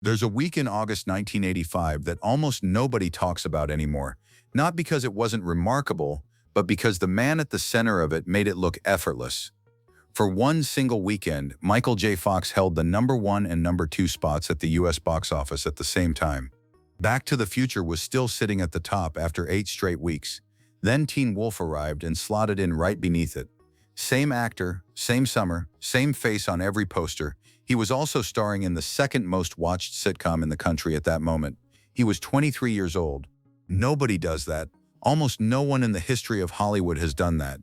There's a week in August 1985 that almost nobody talks about anymore, not because it wasn't remarkable, but because the man at the center of it made it look effortless. For one single weekend, Michael J. Fox held the #1 and #2 spots at the US box office at the same time. Back to the Future was still sitting at the top after 8 straight weeks. Then Teen Wolf arrived and slotted in right beneath it. Same actor, same summer, same face on every poster. He was also starring in the second most watched sitcom in the country at that moment. He was 23 years old. Nobody does that. Almost no one in the history of Hollywood has done that.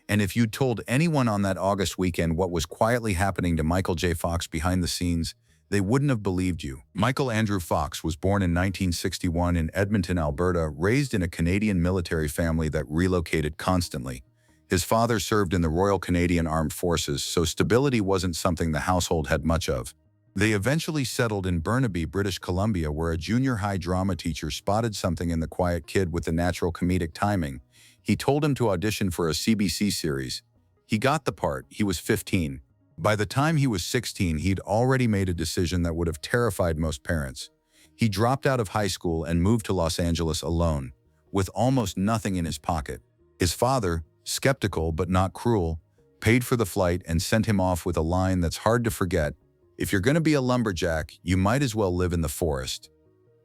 And if you'd told anyone on that August weekend what was quietly happening to Michael J. Fox behind the scenes, they wouldn't have believed you. Michael Andrew Fox was born in 1961 in Edmonton, Alberta, raised in a Canadian military family that relocated constantly. His father served in the Royal Canadian Armed Forces, so stability wasn't something the household had much of. They eventually settled in Burnaby, British Columbia, where a junior high drama teacher spotted something in the quiet kid with the natural comedic timing. He told him to audition for a CBC series. He got the part. He was 15. By the time he was 16, he'd already made a decision that would have terrified most parents. He dropped out of high school and moved to Los Angeles alone, with almost nothing in his pocket. His father, skeptical but not cruel, paid for the flight and sent him off with a line that's hard to forget: "If you're going to be a lumberjack, you might as well live in the forest."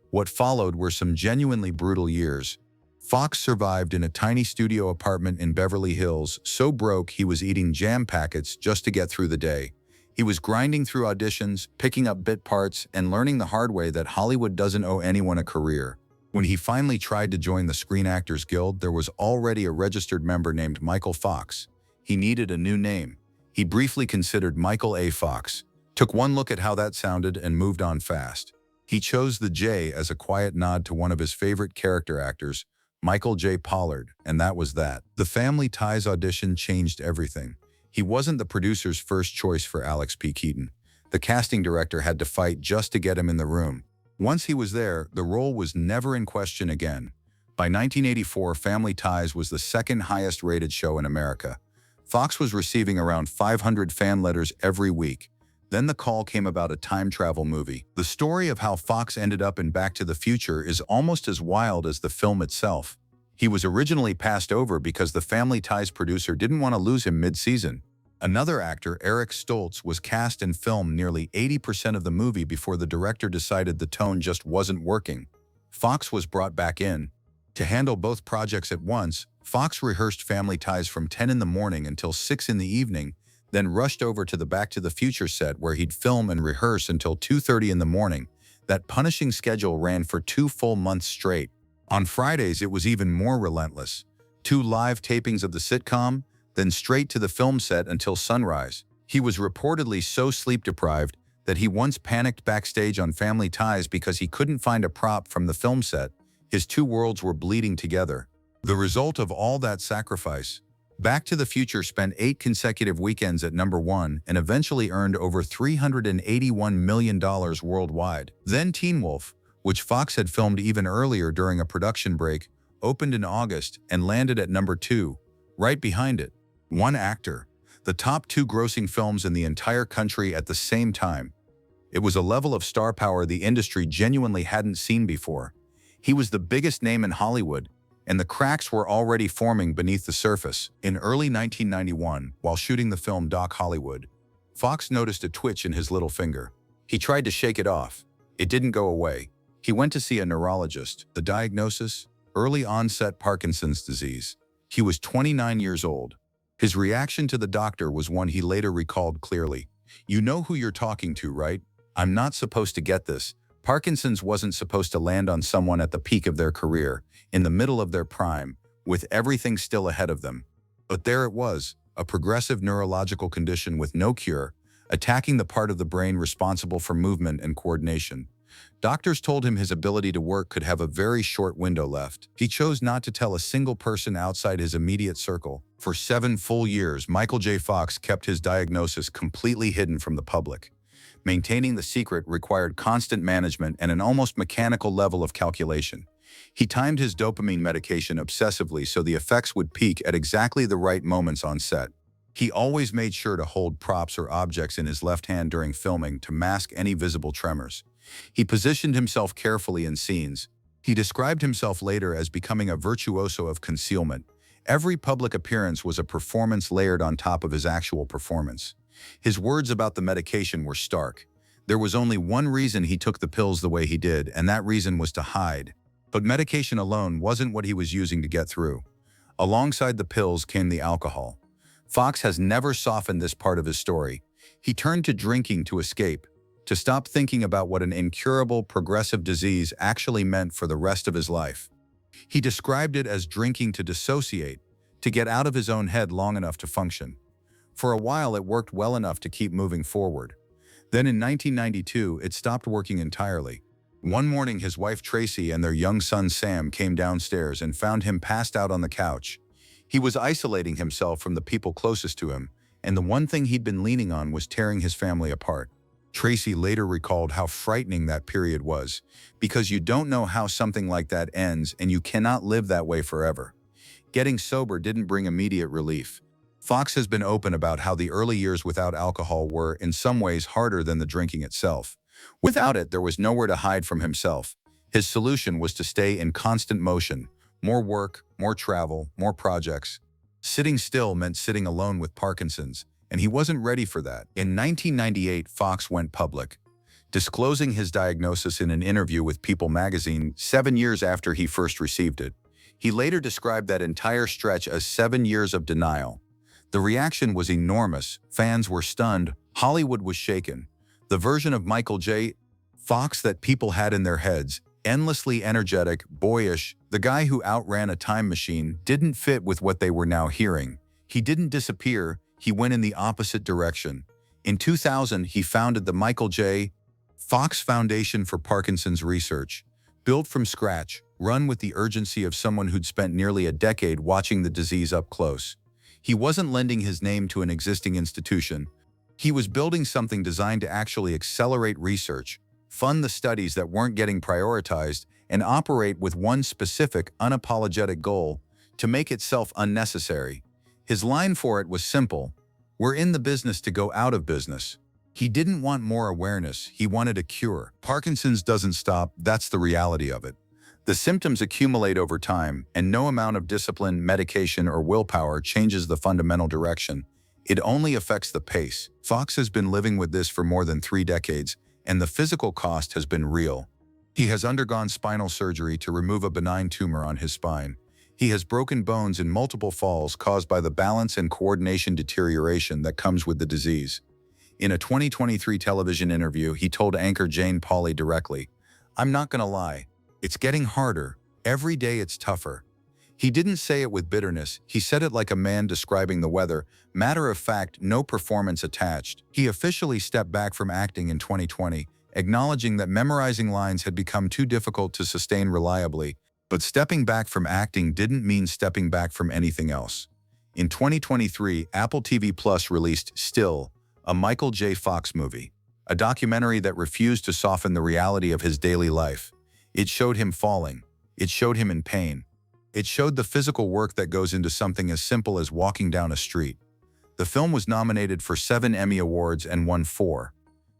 What followed were some genuinely brutal years. Fox survived in a tiny studio apartment in Beverly Hills, so broke he was eating jam packets just to get through the day. He was grinding through auditions, picking up bit parts, and learning the hard way that Hollywood doesn't owe anyone a career. When he finally tried to join the Screen Actors Guild, there was already a registered member named Michael Fox. He needed a new name. He briefly considered Michael A. Fox, took one look at how that sounded, and moved on fast. He chose the J as a quiet nod to one of his favorite character actors, Michael J. Pollard, and that was that. The Family Ties audition changed everything. He wasn't the producer's first choice for Alex P. Keaton. The casting director had to fight just to get him in the room. Once he was there, the role was never in question again. By 1984, Family Ties was the second highest rated show in America. Fox was receiving around 500 fan letters every week. Then the call came about a time travel movie. The story of how Fox ended up in Back to the Future is almost as wild as the film itself. He was originally passed over because the Family Ties producer didn't want to lose him mid-season. Another actor, Eric Stoltz, was cast and filmed nearly 80% of the movie before the director decided the tone just wasn't working. Fox was brought back in. To handle both projects at once, Fox rehearsed Family Ties from 10 in the morning until 6 in the evening, then rushed over to the Back to the Future set where he'd film and rehearse until 2:30 in the morning. That punishing schedule ran for 2 full months straight. On Fridays, it was even more relentless. 2 live tapings of the sitcom, then straight to the film set until sunrise. He was reportedly so sleep-deprived that he once panicked backstage on Family Ties because he couldn't find a prop from the film set. His 2 worlds were bleeding together. The result of all that sacrifice: Back to the Future spent 8 consecutive weekends at #1 and eventually earned over $381 million worldwide. Then Teen Wolf, which Fox had filmed even earlier during a production break, opened in August and landed at #2, right behind it. One actor, the top 2 grossing films in the entire country at the same time. It was a level of star power the industry genuinely hadn't seen before. He was the biggest name in Hollywood, and the cracks were already forming beneath the surface. In early 1991, while shooting the film Doc Hollywood, Fox noticed a twitch in his little finger. He tried to shake it off. It didn't go away. He went to see a neurologist. The diagnosis? Early onset Parkinson's disease. He was 29 years old. His reaction to the doctor was one he later recalled clearly. "You know who you're talking to, right? I'm not supposed to get this." Parkinson's wasn't supposed to land on someone at the peak of their career, in the middle of their prime, with everything still ahead of them. But there it was, a progressive neurological condition with no cure, attacking the part of the brain responsible for movement and coordination. Doctors told him his ability to work could have a very short window left. He chose not to tell a single person outside his immediate circle. For 7 full years, Michael J. Fox kept his diagnosis completely hidden from the public. Maintaining the secret required constant management and an almost mechanical level of calculation. He timed his dopamine medication obsessively so the effects would peak at exactly the right moments on set. He always made sure to hold props or objects in his left hand during filming to mask any visible tremors. He positioned himself carefully in scenes. He described himself later as becoming a virtuoso of concealment. Every public appearance was a performance layered on top of his actual performance. His words about the medication were stark. There was only one reason he took the pills the way he did, and that reason was to hide. But medication alone wasn't what he was using to get through. Alongside the pills came the alcohol. Fox has never softened this part of his story. He turned to drinking to escape, to stop thinking about what an incurable, progressive disease actually meant for the rest of his life. He described it as drinking to dissociate, to get out of his own head long enough to function. For a while, it worked well enough to keep moving forward. Then in 1992, it stopped working entirely. One morning, his wife Tracy and their young son Sam came downstairs and found him passed out on the couch. He was isolating himself from the people closest to him, and the one thing he'd been leaning on was tearing his family apart. Tracy later recalled how frightening that period was, because you don't know how something like that ends and you cannot live that way forever. Getting sober didn't bring immediate relief. Fox has been open about how the early years without alcohol were, in some ways, harder than the drinking itself. Without it, there was nowhere to hide from himself. His solution was to stay in constant motion. More work, more travel, more projects. Sitting still meant sitting alone with Parkinson's, and he wasn't ready for that. In 1998, Fox went public, disclosing his diagnosis in an interview with People magazine 7 years after he first received it. He later described that entire stretch as 7 years of denial. The reaction was enormous. Fans were stunned. Hollywood was shaken. The version of Michael J. Fox that people had in their heads, endlessly energetic, boyish, the guy who outran a time machine, didn't fit with what they were now hearing. He didn't disappear. He went in the opposite direction. In 2000, he founded the Michael J. Fox Foundation for Parkinson's Research. Built from scratch, run with the urgency of someone who'd spent nearly a decade watching the disease up close. He wasn't lending his name to an existing institution. He was building something designed to actually accelerate research, fund the studies that weren't getting prioritized, and operate with one specific, unapologetic goal: to make itself unnecessary. His line for it was simple: "We're in the business to go out of business." He didn't want more awareness, he wanted a cure. Parkinson's doesn't stop, that's the reality of it. The symptoms accumulate over time, and no amount of discipline, medication, or willpower changes the fundamental direction. It only affects the pace. Fox has been living with this for more than 3 decades, and the physical cost has been real. He has undergone spinal surgery to remove a benign tumor on his spine. He has broken bones in multiple falls caused by the balance and coordination deterioration that comes with the disease. In a 2023 television interview, he told anchor Jane Pauley directly, "I'm not gonna lie. It's getting harder. Every day it's tougher." He didn't say it with bitterness. He said it like a man describing the weather. Matter of fact, no performance attached. He officially stepped back from acting in 2020, acknowledging that memorizing lines had become too difficult to sustain reliably. But stepping back from acting didn't mean stepping back from anything else. In 2023, Apple TV Plus released Still, a Michael J. Fox movie, a documentary that refused to soften the reality of his daily life. It showed him falling. It showed him in pain. It showed the physical work that goes into something as simple as walking down a street. The film was nominated for 7 Emmy Awards and won 4.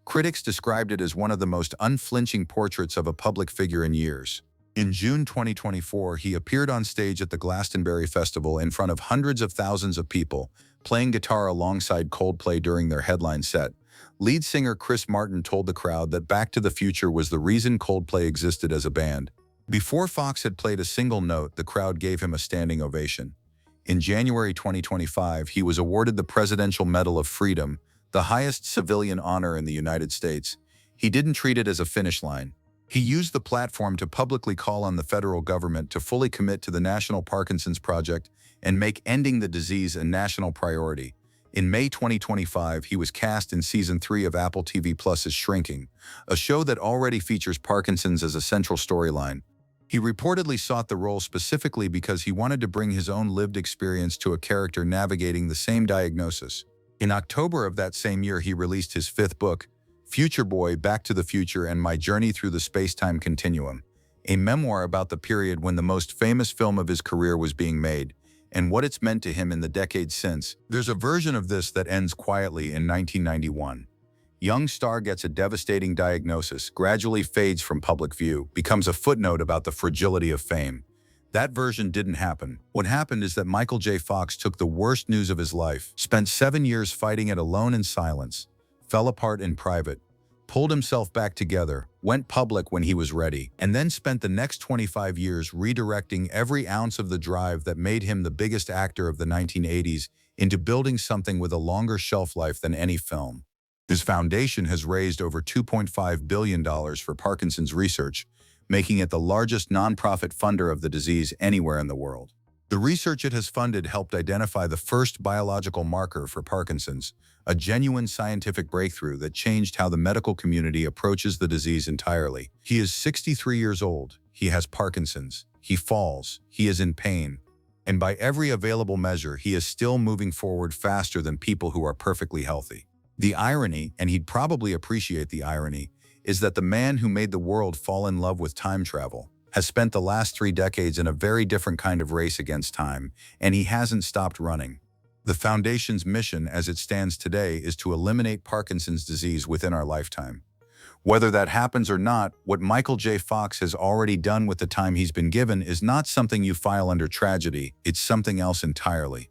Critics described it as one of the most unflinching portraits of a public figure in years. In June 2024, he appeared on stage at the Glastonbury Festival in front of hundreds of thousands of people, playing guitar alongside Coldplay during their headline set. Lead singer Chris Martin told the crowd that Back to the Future was the reason Coldplay existed as a band. Before Fox had played a single note, the crowd gave him a standing ovation. In January 2025, he was awarded the Presidential Medal of Freedom, the highest civilian honor in the United States. He didn't treat it as a finish line. He used the platform to publicly call on the federal government to fully commit to the National Parkinson's Project and make ending the disease a national priority. In May 2025, he was cast in Season 3 of Apple TV Plus's Shrinking, a show that already features Parkinson's as a central storyline. He reportedly sought the role specifically because he wanted to bring his own lived experience to a character navigating the same diagnosis. In October of that same year, he released his 5th book, Future Boy: Back to the Future and My Journey Through the Space-Time Continuum, a memoir about the period when the most famous film of his career was being made, and what it's meant to him in the decades since. There's a version of this that ends quietly in 1991. Young star gets a devastating diagnosis, gradually fades from public view, becomes a footnote about the fragility of fame. That version didn't happen. What happened is that Michael J. Fox took the worst news of his life, spent 7 years fighting it alone in silence, fell apart in private, pulled himself back together, went public when he was ready, and then spent the next 25 years redirecting every ounce of the drive that made him the biggest actor of the 1980s into building something with a longer shelf life than any film. His foundation has raised over $2.5 billion for Parkinson's research, making it the largest nonprofit funder of the disease anywhere in the world. The research it has funded helped identify the first biological marker for Parkinson's, a genuine scientific breakthrough that changed how the medical community approaches the disease entirely. He is 63 years old. He has Parkinson's. He falls. He is in pain. And by every available measure, he is still moving forward faster than people who are perfectly healthy. The irony, and he'd probably appreciate the irony, is that the man who made the world fall in love with time travel has spent the last 3 decades in a very different kind of race against time, and he hasn't stopped running. The Foundation's mission as it stands today is to eliminate Parkinson's disease within our lifetime. Whether that happens or not, what Michael J. Fox has already done with the time he's been given is not something you file under tragedy, it's something else entirely.